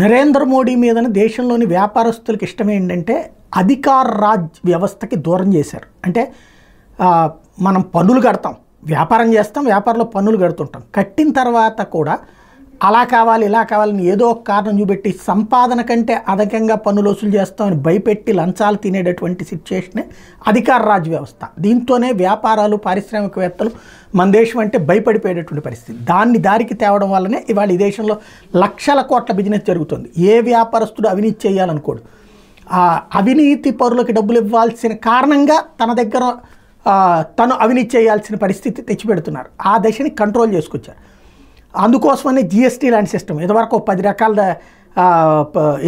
నరేంద్ర మోడీ మీదన దేశంలోని వ్యాపారస్తులకు ఇష్టం ఏంటంటే అధికార రాజ్ వ్యవస్థకి దూరం చేశారు. అంటే మనం పన్నులు కడతాం, వ్యాపారం చేస్తాం, వ్యాపారంలో పన్నులు కడుతుంటాం. కట్టిన తర్వాత కూడా అలా కావాలి ఇలా కావాలని ఏదో ఒక కారణం చూపెట్టి సంపాదన కంటే అధికంగా పన్నులు వసూలు చేస్తామని భయపెట్టి లంచాలు తినేటటువంటి సిచ్యుయేషనే అధికార రాజ్ వ్యవస్థ. దీంతోనే వ్యాపారాలు పారిశ్రామికవేత్తలు మన దేశం అంటే భయపడిపోయేటటువంటి పరిస్థితి. దాన్ని దారికి తేవడం వల్లనే ఇవాళ ఈ దేశంలో లక్షల కోట్ల బిజినెస్ జరుగుతుంది. ఏ వ్యాపారస్తుడు అవినీతి చేయాలనుకోడు. ఆ అవినీతి పరులకి డబ్బులు ఇవ్వాల్సిన కారణంగా తన దగ్గర తను అవినీతి చేయాల్సిన పరిస్థితి తెచ్చిపెడుతున్నారు. ఆ దశని కంట్రోల్ చేసుకొచ్చారు. అందుకోసమనే జిఎస్టీ లాంటి సిస్టమ్ ఇదివరకు 10 రకాల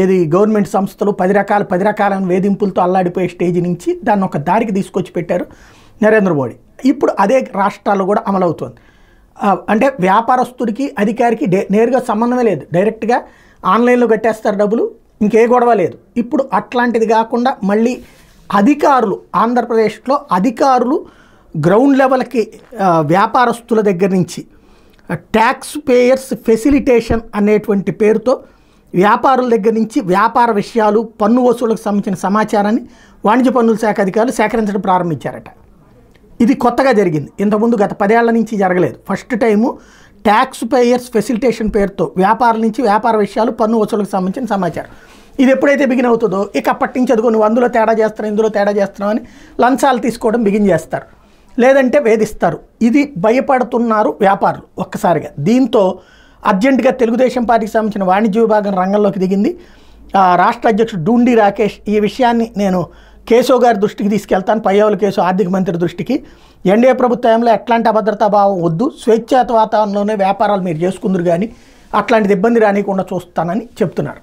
ఏది గవర్నమెంట్ సంస్థలు 10 రకాల వేధింపులతో అల్లాడిపోయే స్టేజ్ నుంచి దాన్ని ఒక దారికి తీసుకొచ్చి పెట్టారు నరేంద్ర మోడీ. ఇప్పుడు అదే రాష్ట్రాల్లో కూడా అమలవుతుంది. అంటే వ్యాపారస్తుడికి అధికారికి నేరుగా సంబంధమే లేదు, డైరెక్ట్గా ఆన్లైన్లో కట్టేస్తారు డబ్బులు, ఇంకే గొడవ లేదు. ఇప్పుడు అట్లాంటిది కాకుండా మళ్ళీ అధికారులు ఆంధ్రప్రదేశ్లో అధికారులు గ్రౌండ్ లెవెల్కి వ్యాపారస్తుల దగ్గర నుంచి ట్యాక్స్ పేయర్స్ ఫెసిలిటేషన్ అనేటువంటి పేరుతో వ్యాపారుల దగ్గర నుంచి వ్యాపార విషయాలు పన్ను వసూళ్లకు సంబంధించిన సమాచారాన్ని వాణిజ్య పన్నుల శాఖ అధికారులు సేకరించడం ప్రారంభించారట. ఇది కొత్తగా జరిగింది, ఇంతకుముందు గత 10 ఏళ్ల నుంచి జరగలేదు. First time taxpayers facilitation పేరుతో వ్యాపారాల నుంచి వ్యాపార విషయాలు పన్ను వసూళ్లకు సంబంధించిన సమాచారం. ఇది ఎప్పుడైతే బిగిన్ అవుతుందో ఇక అప్పటి నుంచి అదిగో నువ్వు అందులో తేడా చేస్తున్నావు ఇందులో తేడా చేస్తున్నావు అని లంచాలు తీసుకోవడం బిగిన్ చేస్తారు, లేదంటే వేధిస్తారు. ఇది భయపడుతున్నారు వ్యాపారులు ఒక్కసారిగా. దీంతో అర్జెంటుగా తెలుగుదేశం పార్టీకి సంబంధించిన వాణిజ్య విభాగం రంగంలోకి దిగింది. రాష్ట్ర అధ్యక్షుడు డూండి రాకేష్ ఈ విషయాన్ని నేను కేశవ్ గారి దృష్టికి తీసుకెళ్తాను, పయ్యావుల కేశవ్ ఆర్థిక మంత్రి దృష్టికి. ఎన్డీఏ ప్రభుత్వంలో ఎట్లాంటి అభద్రతా భావం వద్దు, స్వేచ్ఛాత వాతావరణంలోనే వ్యాపారాలు మీరు చేసుకుందరు, కానీ అట్లాంటిది ఇబ్బంది రానికుండా చూస్తానని చెప్తున్నారు.